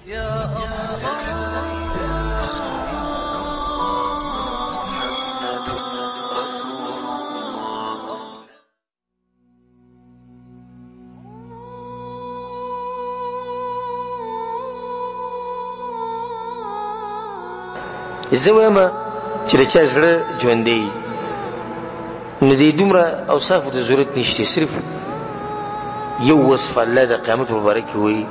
زه وایم چې د چا زړه ژوندی نو دې دومره اوصافو ته ضرورت نشته، صرف یو وصف الله د قیامت مبارک کې وایي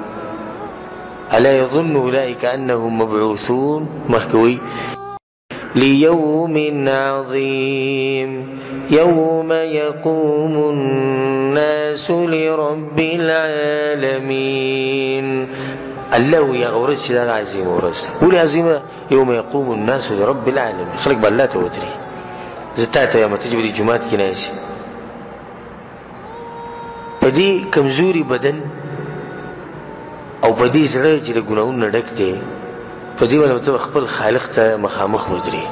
الا يظن اولئك انهم مبعوثون، مخکې وایي ليوم عظيم يوم يقوم الناس لرب العالمين. الله وی غورز چې دا عظیم ورځ ولې عظیمه؟ یوم یقوم الناس لرب العالمین، خلق به الله ته ودري. زه تا ته یم ته چې په جومات کې ناست په دې کمزوري بدن او په دې زړه چې د ګناهونو نه ډک دی، په دې باندې ته خپل خالق ته مخامخ ودرې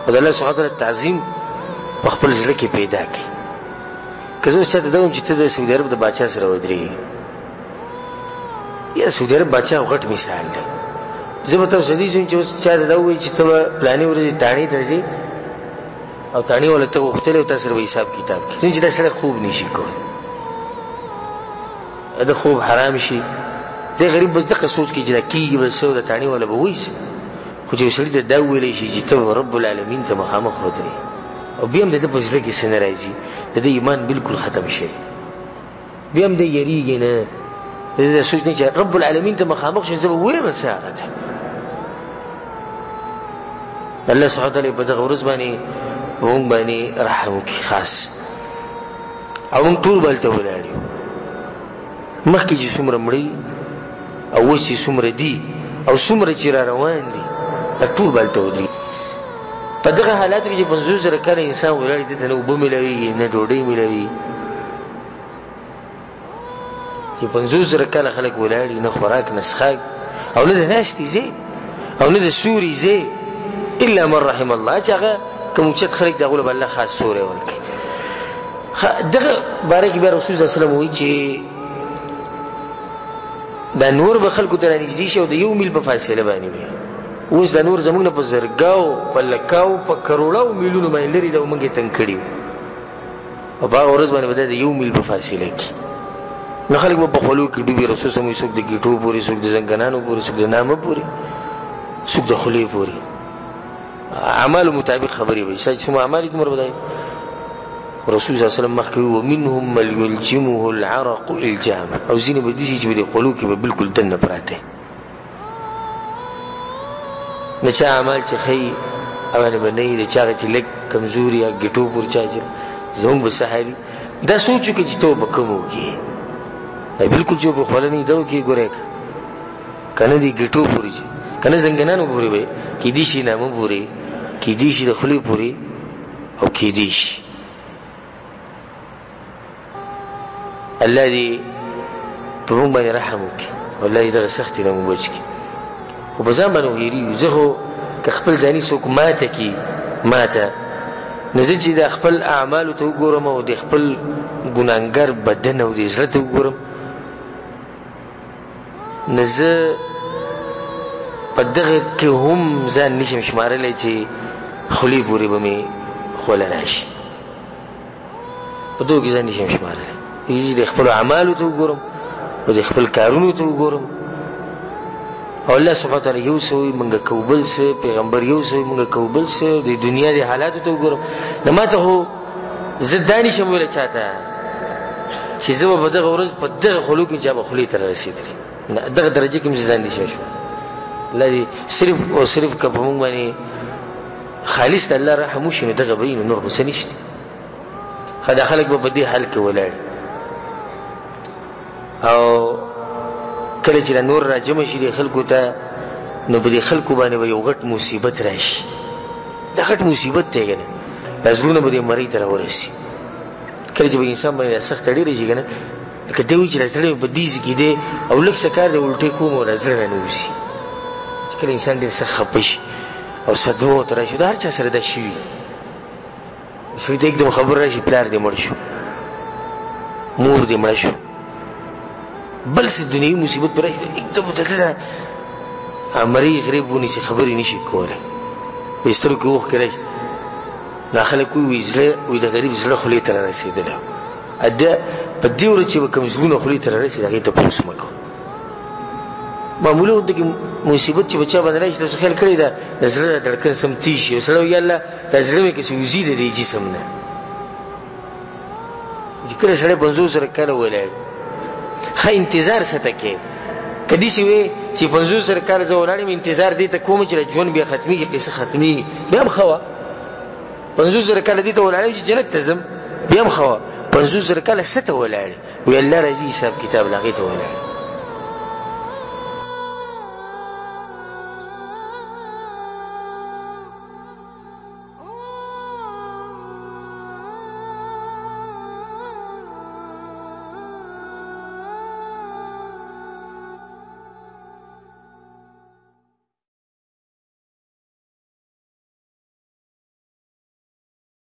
او د الله سبحانه وتعالی تعظیم په خپل زړه کې پیدا کړي. که زه اوس چاته دا وایم چې ته د سعودي عرب د باچا سره ودرې، یا سعودي عرب باچا غټ مثال دی، زه به تاسو دې چې اوس چاته دا وایي چې ته پلانې ورځې تاڼې ته ځې او تاڼې ولا ته غوښتلې او تا سره به حساب کتاب کوي، چې دا سړی خوب نشي کولی، دا خوب حرام شي، دی غریب بس دغه سوچ کوي چې دا کېږي بس او د تاڼې والا به وایسي. خو چې یو سړي ته دا وویلی شي چې ته رب العالمین ته مخامخ ودرې او بیا هم د ده په زړه کې څه نه راځي، د ده ایمان بلکل ختم شي، بیا هم دی یریږي نه، د ده سوچ نه چې رب العالمین ته مخامخ شي زه به ووایم څه هغه ته. الله سبحانه وتعالی په دغه ورځ باندې موږ باندې رحم وکړي خاص، او موږ ټول به هلته ولاړ یو. مخکې چې څومره مړي او اوس چې څومره دي او څومره چې را روان دي دا ټول به هلته ودرېږي. په دغه حالاتو کې چې 50,000 کاله انسان ولاړ دي، ته نه اوبه میلاوېږي نه ډوډۍ میلاوي، چې 50,000 کاله خلک ولاړ دي، نه خوراک نه څښاک او نه د ناستې ځای او نه د سوري ځای، الا من رحم الله، چې هغه کوم اوچت خلک د هغو له به الله خاص سوری ورکوي. دغه باره کې بیا رسول صلی الله علیه وسلم وایي چې دا نور به خلکو ته رانږدې شي او د 1 میل په فاصله باندې وي. اوس دا نور زموږ نه په زرګاو په لکاو په کروړاو میلونو باندې لري دا موږ یې تنګ کړي وو، او په هغه ورځ باندې به دا د 1 میل په فاصله کې نو خلک به په خولو کې ډوبي. رسول صلی الله علیه وسلم څوک د ګیټو پورې، څوک د زنګنانو پورې، څوک د نامه پورې، څوک د خولې پورې، اعمالو مطابق خبرې وایي. چې څومره اعمال دي دومره به رسول صلی الله علیه وسلم مخکې وي ومنهم من یلجمه العرق الجاما، او ځینې به داسې چې په دې خولو کې به بلکل دننه پراته وي، د چا اعمال چې ښایي هغه به نه وي، د چا هغه چې لږ کمزوري یا ګیټو پورې چا چې زموږ به سهاري دا سوچ وکړي چې ته به کوم وکړي، بلکل چې به خوله نه وي دا وکړي ګورې که نه دي ګیټو پورې که نه زنګنانو پورې به کیدای شي نامه پورې، کیدای شي د خولې پورې او کیدای شي. الله دې په موږ باندې رحم وکړي او الله دې دغه سختۍ نه موږ بچ کړي. خو په ځان باندې وهېرېږو، زه خو که خپل ځاني څوک ماته کړي ماته، نو زه چې د خپل اعمالو ته وګورم او د خپل ګناهګار بدن او د زړه ته وګورم، نو زه په دغه کې هم ځان نشم شمارلی چې خولې پورې به مې خوله راشي، په دغو کې ځان نشم شمارلی. د خپل اعمالو ته وګورم او د خپل کارونو ته وګورم، او الله سبحانه وتعالی یو څه وایي موږ کوو بل څه، پیغمبر یو څه وایي موږ کوو بل څه، د دنیا د حالاتو ته وګورم. نو ما ته خو زه دا نشم ویلی چاته چې زه به په دغه ورځ په دغه خولو کې چا به خولې ته رارسېدلي، دغه درجه کې مې ځان نشم شو. الله دې صرف او صرف که په موږ باندې خالص د الله رحم وشي نو دغه به وي، نو نور خو څه نشته. دا خلک به په دې حال کې ولاړ، او کله چې نور را جمع شي د خلکو ته، نو په دې خلکو باندې به یو غټ مصیبت راشي. دا غټ مصیبت دی که نه، دا زړونه به دې مرۍ ته راورسي. کله چې به انسان باندې دا سخت اړې راشي که نه، لکه دی وایي چې دا زړه مې په دې ځای کې دی او لږ څه کار دی الټې کوم او دا زړه رانوځي. چې کله انسان ډېر سخت خفه شي او صدمه ورته راشي، دا هر چا سره دا شوي، سړي ته एकदम خبر راشي پلار دې مړ شو، مور دې مړه شو، بل څه دنیوي مصیبت پر एकदम دلته مری غریب ونیسي خبرې نشي کولای په سترګو کې اوښکې راشي نو خلک وایي د غریب زړه خولې ته رارسېدلی اده په دې ورځ چې به کوم زړونه خولې ته رارسېد هغې تپوس مه کوه معمولي ورته کې مصیبت چې بچا باندې راشي تاسو خیال کړی ده د زړه د دړکن سم تېز شي او سړی وایي الله دا زړه مې کسې وځي د دې جسم نه چې کله سړی 50 کاله ولاړ ښه انتظار څه ته کوې که داسې وې چې 50 کاله زه ولاړ یم انتظار دې ته کوم چې ژوند بیا ختمېږي قصه ختمېږي بیا هم ښه وه 50 کاله دې ته ولاړ یم چې جنت ته ځم بیا هم ښه وه 50 کاله څه ته ولاړ وی الله راځي حساب کتاب له هغې ته ولاړ